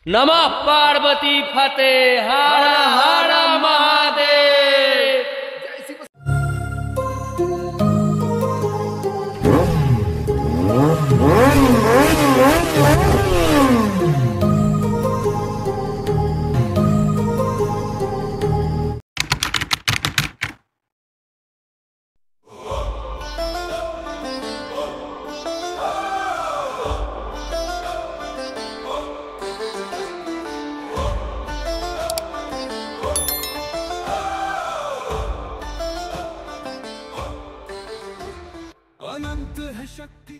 नमः पार्वती फतेह हर हर महादेव। अनंत है शक्ति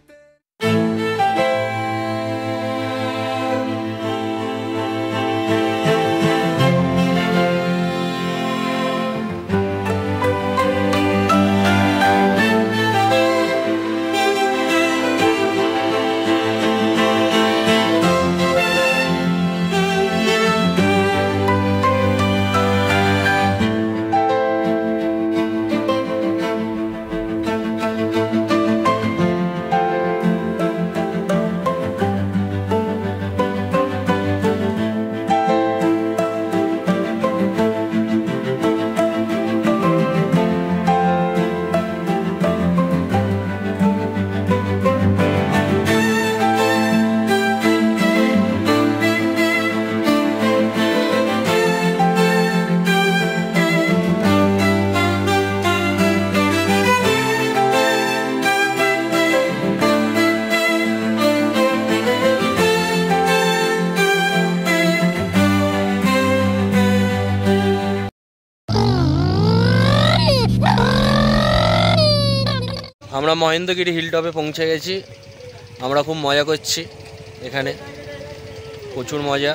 আমরা মহেন্দ্রগিরি হিলটপে পৌঁছে গেছি। আমরা খুব মজা করছি এখানে, প্রচুর মজা।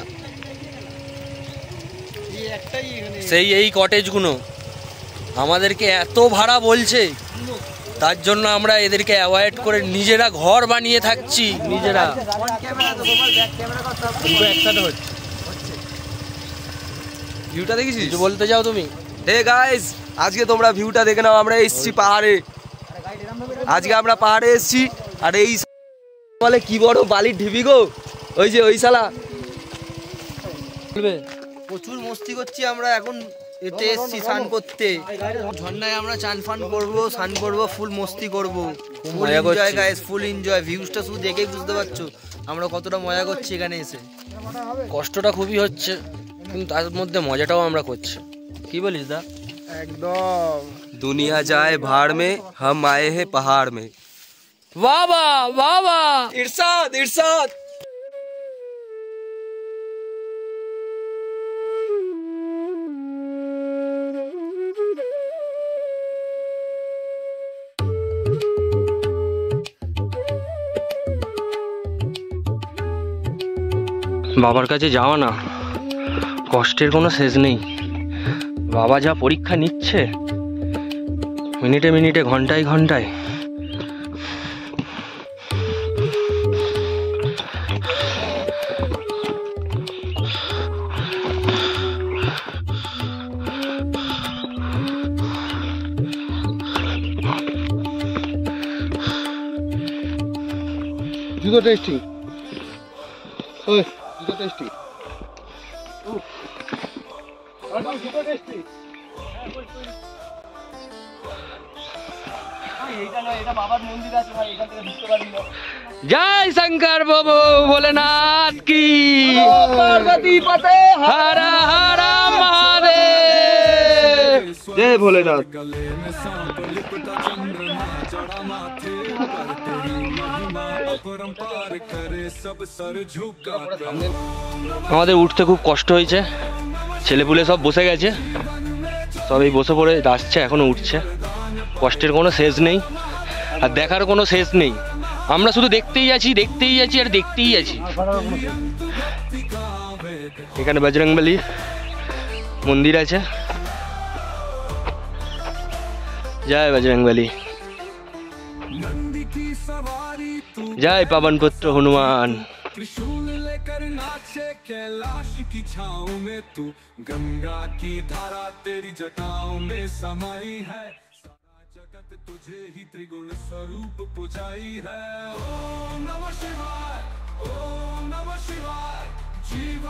সেই এই কটেজগুলো আমাদেরকে এত ভাড়া বলছে, তার জন্য আমরা এদেরকে অ্যাভয়েড করে নিজেরা ঘর বানিয়ে থাকছি। নিজেরা ভিউটা দেখেছিস? কিছু বলতে যাও তুমি? হে গাইস, আজকে তোমরা ভিউটা দেখে নাও। আমরা এসেছি পাহাড়ে, আজকে আমরা পাহাড়ে এসেছি। আর এই বলে কি বড় বালির ঢিবি গো, ওই যে ওই শালা প্রচুর মস্তি করছি আমরা। এখন এতে এসেছি স্নান করতে, ঝর্ণায় আমরা চান ফান করবো, স্নান করবো, ফুল মস্তি করবো। মজা করছি গাইস, ফুল এনজয়। ভিউজটা শুধু দেখেই বুঝতে পারছো আমরা কতটা মজা করছি এখানে এসে। কষ্টটা খুবই হচ্ছে, কিন্তু তার মধ্যে মজাটাও আমরা করছি। কি বলিস দা? একদম দুনিয়া যায় ভাড় মে, হাম আয়ে হে পাহাড় মে। বাবা বাবা, ইরশাদ ইরশাদ। বাবার কাছে যাওয়া না, কষ্টের কোনো শেষ নেই। বাবা যা পরীক্ষা নিচ্ছে মিনিটে মিনিটে, ঘন্টায় ঘন্টায়। জুতো টেস্টিং, ওই জুতো টেস্টিং, জুতো টেস্টিং। জয় শঙ্কর বাবু ভোলেনাথ কি, পার্বতী ফতেহ হর হর মহাদেব। জয় ভোলেনাথ। আমাদের উঠতে খুব কষ্ট হয়েছে, ছেলেপুলে সব বসে গেছে, সবাই বসে পড়ে আসছে, এখনো উঠছে। কষ্টের কোনো শেষ নেই আর দেখার কোনো শেষ নেই। আমরা শুধু দেখতেই আছি, দেখতেই আছি আর দেখতেই আছি। এখানে বজরংবলী মন্দির আছে। জয় বজরংবলী, जय पवन पुत्र हनुमान। त्रिशूल लेकर नाचे कैलाश की छाँव में तू, गंगा की धारा तेरी जटाओं में समाई है। सारा जगत तुझे ही त्रिगुण स्वरूप पुजाई है। ओम नमः शिवाय, ओम नमः शिवाय। जीवन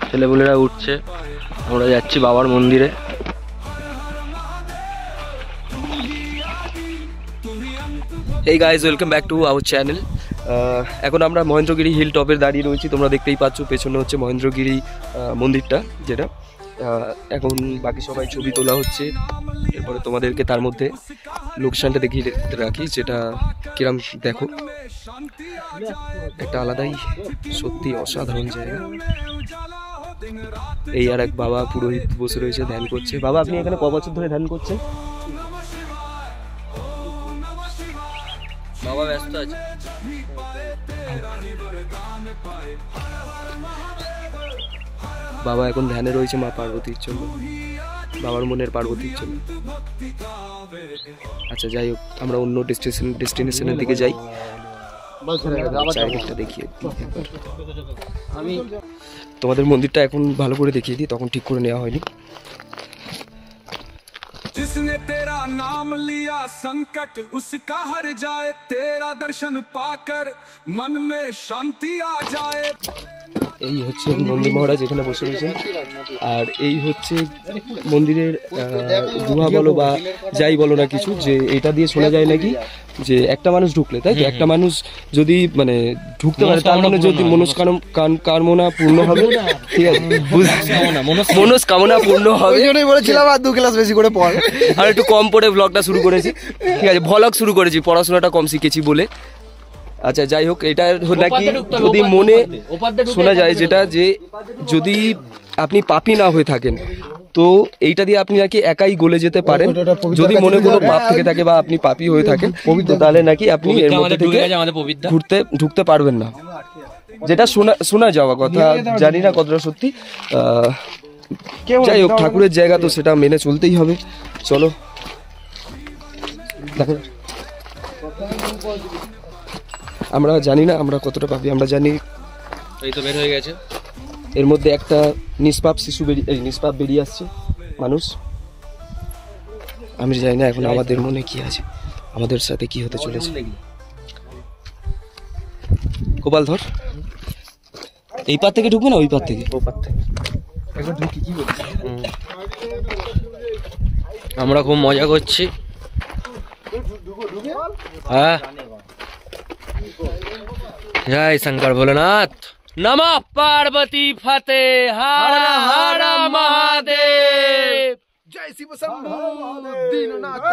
ছেলেপুলেরা উঠছে, আমরা যাচ্ছি বাবার মন্দিরে। এই guys, welcome back to our channel. এখন আমরা মহেন্দ্রগিরি হিল টপের দাঁড়িয়ে রয়েছি, তোমরা দেখতেই পাচ্ছ পেছনে হচ্ছে মহেন্দ্রগিরি মন্দিরটা, যেটা এখন বাকি সবাই ছবি তোলা হচ্ছে। এরপরে তোমাদেরকে তার মধ্যে লোকেশনটা দেখিয়ে রাখি, যেটা কিরম দেখো, একটা আলাদাই সত্যি অসাধারণ জায়গা। এই আর এক বাবা পুরোহিত বসে রয়েছে, ধ্যান করছে। বাবা, আপনি এখানে ক বছর ধরে ধ্যান করছেন? বাবা ব্যস্ত আছে। বাবা এখন ধ্যানে রয়েছে মা পার্বতীর জন্য, বাবার মনের পার্বতীর জন্য। আচ্ছা, যাই হোক, আমরা অন্য ডেস্টিনেশনের দিকে যাই, চারিদিকটা দেখিয়ে আমি তোমাদের মন্দিরটা এখন ভালো করে দেখিয়ে দিই, তখন ঠিক করে নেওয়া হয়নি। जिसने तेरा नाम लिया संकट उसका हर जाए, तेरा दर्शन पाकर मन में शांति आ जाए। এই হচ্ছে নন্দী মহারাজ এখানে বসে রয়েছেন, আর এই হচ্ছে মন্দিরের গুহা বলো বা যাই বলো না কিছু, যে এটা দিয়ে শোনা যায় নাকি যে একটা মানুষ ঢুকলে, তাই তো, একটা মানুষ যদি মানে ঢুকতে পারে, তার মানে যদি মনস্কামনা পূর্ণ হবে। ঠিক আছে, মনস্কামনা পূর্ণ হবে। বলেছিলাম আর 2 ক্লাস বেশি করে পড়, আর একটু কম পড়ে ব্লগটা শুরু করেছি। ঠিক আছে, ভ্লগ শুরু করেছি, পড়াশোনাটা কম শিখেছি বলে। আচ্ছা, যাই হোক, এটা নাকি যদি মনে শোনা যায় যেটা, যে যদি আপনি পাপী না হয়ে থাকেন তো এইটা দিয়ে আপনি নাকি একাই গলে যেতে পারেন। যদি মনে কোনো পাপ থেকে থাকে বা আপনি পাপী হয়ে থাকেন, তাহলে নাকি আপনি এর মধ্যে থেকে ঢুকতে পারবেন না। যেটা শোনা যাওয়া কথা, জানি না কতটা সত্যি। যাই হোক, ঠাকুরের জায়গা তো সেটা মেনে চলতেই হবে। চলো দেখো, আমরা জানি না আমরা কতটা পাপি, আমরা জানি এই তো বের হয়ে গেছে, এর মধ্যে একটা নিষ্পাপ শিশু নিষ্পাপ বেরিয়ে আসছে মানুষ। আমি জানি না এখন আমাদের মনে কি আছে, আমাদের সাথে কি হতে চলেছে। গোপাল ধর, এই পার থেকে ঢুকবে না ওই পার থেকে? একবার ঢুকি, কি বলছি? আমরা খুব মজা করছি। হ্যাঁ, জয় শঙ্কর ভোলেনাথ, নমঃ পার্বতী ফতে, হর হর মহাদেব, জয় শিব শম্ভু দীননাথ।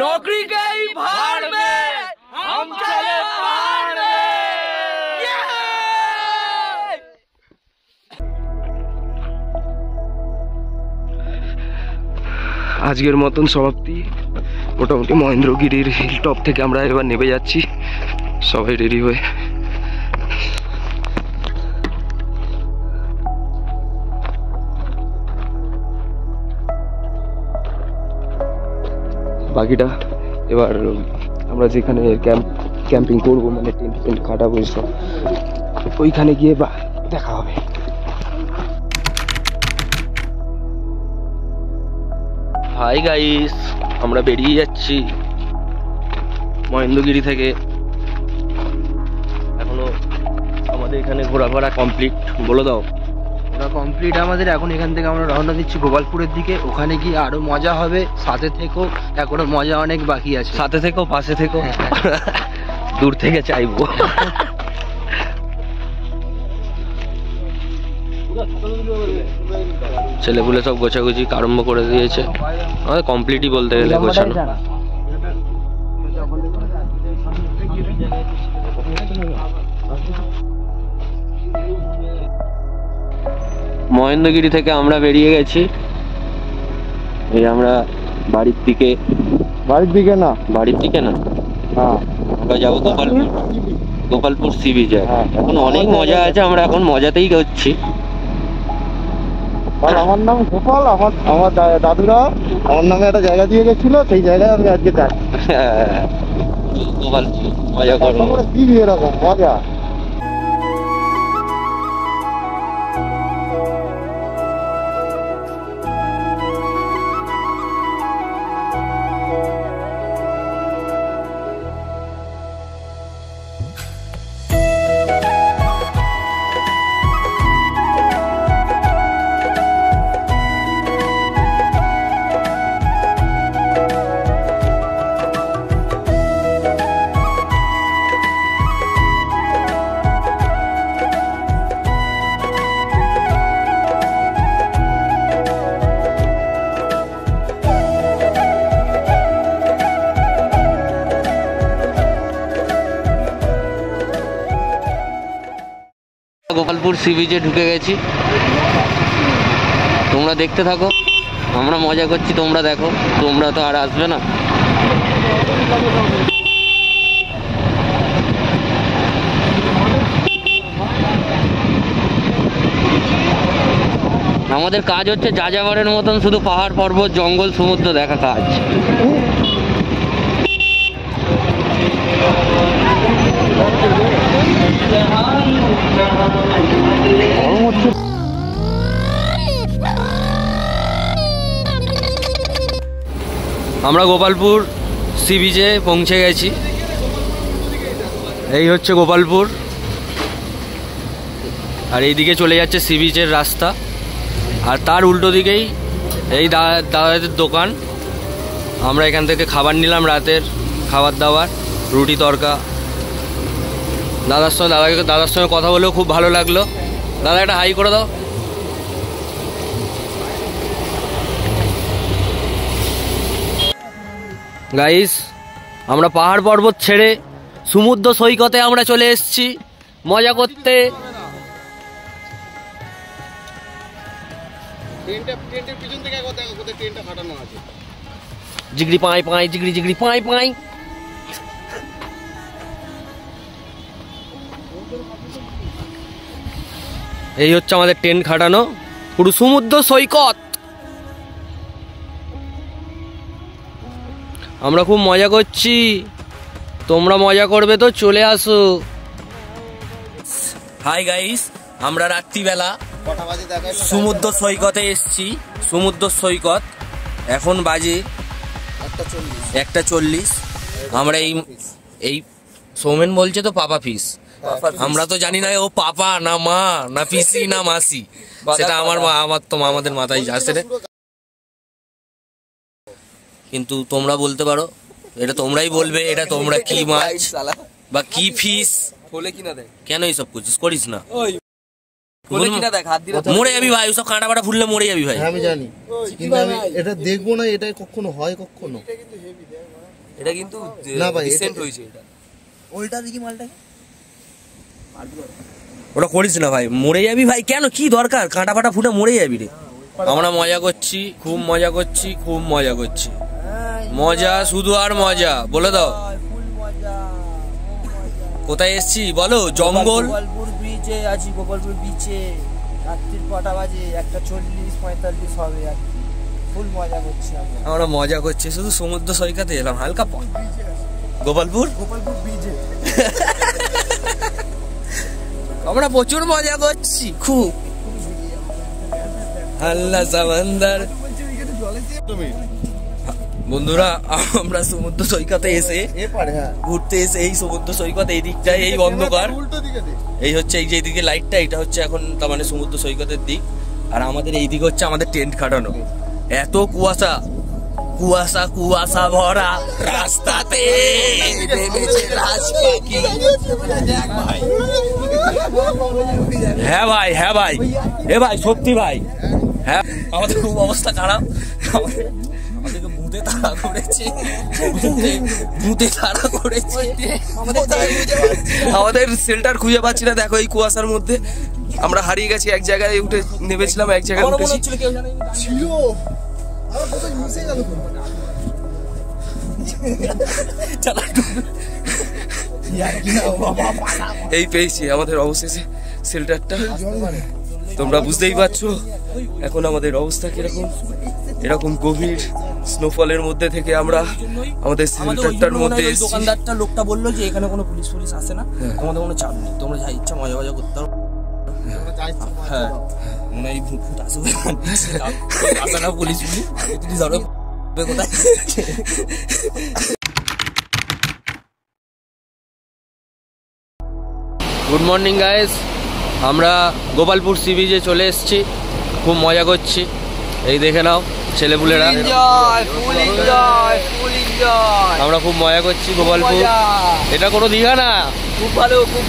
नौकरी गई भाड़ में, हम चले पहाड़ में। আজকের মতন সমাপ্তি। মোটামুটি মহেন্দ্রগিরির হিল টপ থেকে আমরা এবার নেমে যাচ্ছি, সবাই রেডি হয়ে। বাকিটা এবার আমরা যেখানে ক্যাম্পিং করবো, মানে টেন্ট খাটাবো সব, ওইখানে গিয়ে দেখা হবে। হাই গাইস, আমরা বেরিয়ে যাচ্ছি মহেন্দ্রগিরি থেকে। এখনো আমাদের এখানে ঘোরাফেরা কমপ্লিট, বলে দাও। ওরা কমপ্লিট আমাদের। এখন এখান থেকে আমরা রওনা দিচ্ছি গোপালপুরের দিকে। ওখানে গিয়ে আরো মজা হবে। সাথে থেকেও, এখনো মজা অনেক বাকি আছে। সাথে থেকেও, পাশে থেকেও, দূর থেকে চাইবো। ছেলেপুলে সব গোছাগুছি আরম্ভ করে দিয়েছে। আমাদের কমপ্লিটই বলতে গেলে গোছানো। মহেন্দ্রগিরি থেকে আমরা বেরিয়ে গেছি। এই আমরা বাড়ির দিকে না আমরা যাবো গোপালপুর সি বিচে। এখন অনেক মজা আছে, আমরা এখন মজাতেই করছি। আমার নাম গোপাল, আমার দাদুরা আমার নামে একটা জায়গা দিয়ে গেছিল, সেই জায়গায় আমি আজকে যাচ্ছি। গোপালপুর মজা করবো। কি এরকম মজা। গোপালপুর সি বিচে ঢুকে গেছি। তোমরা দেখতে থাকো, আমরা মজা করছি, তোমরা দেখো। তোমরা তো আর আসবে না। আমাদের কাজ হচ্ছে যাযাবরের মতন শুধু পাহাড় পর্বত জঙ্গল সমুদ্র দেখা কাজ। আমরা গোপালপুর সি বিচে পৌঁছে গেছি। এই হচ্ছে গোপালপুর, আর এইদিকে চলে যাচ্ছে সি বিচের রাস্তা, আর তার উল্টো দিকেই এই দাদাদের দোকান। আমরা এখান থেকে খাবার নিলাম, রাতের খাবার দাবার, রুটি তড়কা। দাদার সঙ্গে কথা বলেও খুব ভালো লাগলো। দাদা একটা হাই করে দাও। গাইস, আমরা পাহাড় পর্বত ছেড়ে সমুদ্র সৈকতে আমরা চলে এসেছি মজা করতে। জিগড়ি পাই পাই, জিগড়ি জিগড়ি পাই পাই। এই হচ্ছে আমাদের টেন্ট খাটানো পুরো সমুদ্র সৈকত। আমরা খুব মজা করছি, তোমরা মজা করবে তো চলে আসো। হাই গাইস, আমরা রাত্রিবেলা সমুদ্র সৈকতে এসছি। সমুদ্র সৈকত এখন বাজে 1:40। আমরা এই সৌমেন বলছে তো পাপা ফিস। আমরা তো জানি না ও পাপা না মা না পিসি না মাসি, সেটা আমাদের মাথায় আসে রে। কিন্তু তোমরা বলতে পারো, এটা তোমরাই বলবে এটা তোমরা কি মাছ বা কি ফিস হলে কিনা দেয়। কেন এইসব করিস না, মরে যাবি ভাই। ওসব কাঁটা বাটা ফুললে মরে যাবি ভাই। আমি জানি, কিন্তু আমি এটা দেখবো না। এটা কখনো হয়, কখনো এটা কিন্তু না ভাই, রিসেন্ট হয়েছে। এটা ওইটা দেখি মালটা, ওটা করিস না ভাই, মরে যাবি ভাই। কেন, কি দরকার, কাঁটা ফাটা ফুটে মরে যাবি রে। আমরা মজা করছি, খুব মজা করছি, খুব মজা করছি। মজা শুধু আর মজা। বলে দাও কোথায় এসছি বলো। জঙ্গল, গোপালপুর বিচে আছি। গোপালপুর বিচে রাত্রির কটা বাজে? 1:40-45 হবে। আর ফুল মজা করছি আমরা মজা করছি, শুধু সমুদ্র সৈকতে এলাম হালকা। গোপালপুর বিচে আমরা প্রচুর মজা করছি, খুব। আল্লাহ সামান্দার বন্ধুরা আমরা সমুদ্র সৈকতে এসে ঘুরতে এসে এই সমুদ্র সৈকত এই দিকটায় এই অন্ধকার এই হচ্ছে এই যে এইদিকে লাইটটা এটা হচ্ছে এখন তার মানে সমুদ্র সৈকতের দিক আর আমাদের এই দিকে হচ্ছে আমাদের টেন্ট খাটানো এত কুয়াশা কুয়াশা কুয়াশা ভরা রাস্তাতে হ্যাঁ ভাই হ্যাঁ ভাই এ ভাই সত্যি ভাই হ্যাঁ আমাদের খুব অবস্থা খারাপ আমাদেরকে ভূতে তাড়া করেছে ভূতে তাড়া করেছে আমাদের শেল্টার খুঁজে পাচ্ছি না দেখো এই কুয়াশার মধ্যে আমরা হারিয়ে গেছি এক জায়গায় উঠে নেমেছিলাম এক জায়গায় উঠেছি এই পেয়েছি আমাদের অবশেষে শেল্টারটা তোমরা বুঝতেই পারছো এখন আমাদের অবস্থা কিরকম এরকম গভীর স্নোফলের মধ্যে থেকে আমরা আমাদের শেল্টারটার মধ্যে দোকানদারটা লোকটা বললো যে এখানে কোনো পুলিশ আসে না আমাদের কোনো চাপ নেই তোমরা যা ইচ্ছা মজা মজা করতে পারো হ্যাঁ মনে হয় ভূত ফুট আসবে আসে না পুলিশ তুমি ধরো কোথায় গুড মর্নিং গাইস আমরা গোপালপুর সি বিচে চলে এসেছি খুব মজা করছি এই দেখে নাও ছেলেপুলেরা আমরা খুব মজা করছি গোপালপুর এটা কোনো দীঘা না খুব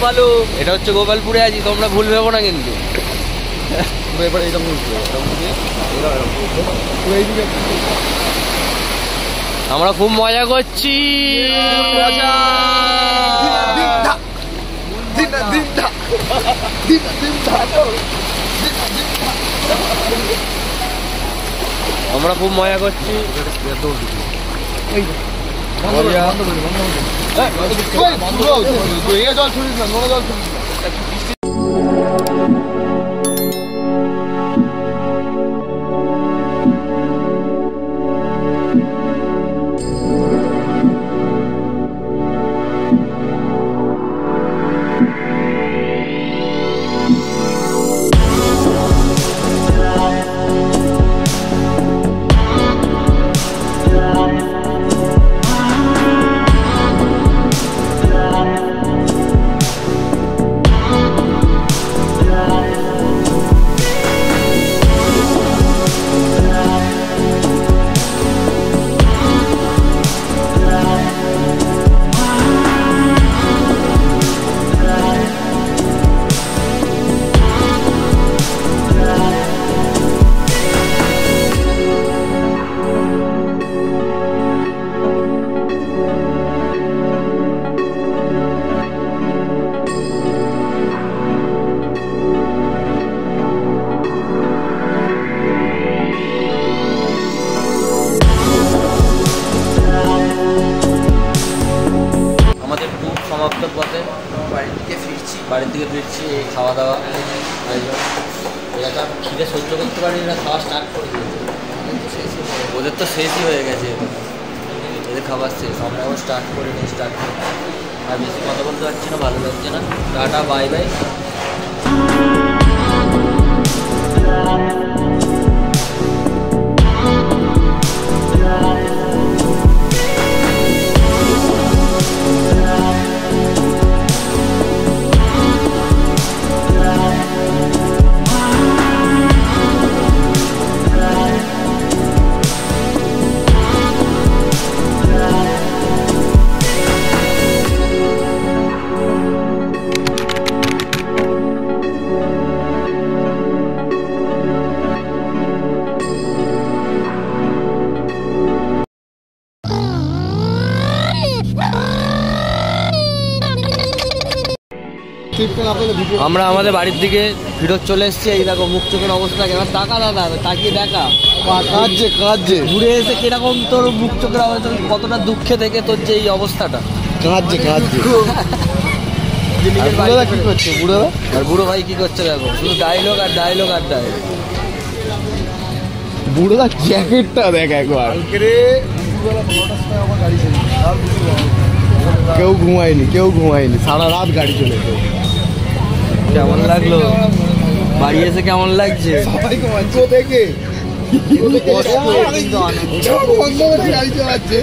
ভালো এটা হচ্ছে গোপালপুরে আছি তোমরা ভুল ভেবো না কিন্তু আমরা খুব মজা করছি আমরা খুব মজা করছি বাড়ির দিকে ফিরছি এই খাওয়া দাওয়া এলাকা খিদে সহ্য করতে পারি না খাওয়া স্টার্ট করে দিয়েছে ওদের তো শেষই হয়ে গেছে এদের খাবার শেষ আমরা এখন স্টার্ট করে নিই স্টার্ট করে আর বেশি কথা বলতে পারছি না ভালো লাগছে না টাটা বাই বাই আমরা আমাদের বাড়ির দিকে ফিরত চলে এসেছি এই দেখো মুখ চোখের অবস্থা কেমন টাকা দাদা তাকিয়ে দেখা কাঁদছে ঘুরে এসে কিরকম তোর মুখ চোখের অবস্থা কতটা দুঃখে থেকে তোর যে এই অবস্থাটা কাঁদছে কি করছে আর বুড়ো ভাই কি করছে দেখো শুধু ডায়লগ আর ডায়লগ আর ডায়লগ বুড়োদা জ্যাকেটটা দেখ একবার কেউ ঘুমায়নি সারা রাত গাড়ি চলেছে কেমন লাগলো বাড়ি এসে কেমন লাগছে সবাইকে মঞ্চ দেখে কষ্ট কিন্তু আনন্দ। বন্ধ করে গাড়ি চালাচ্ছে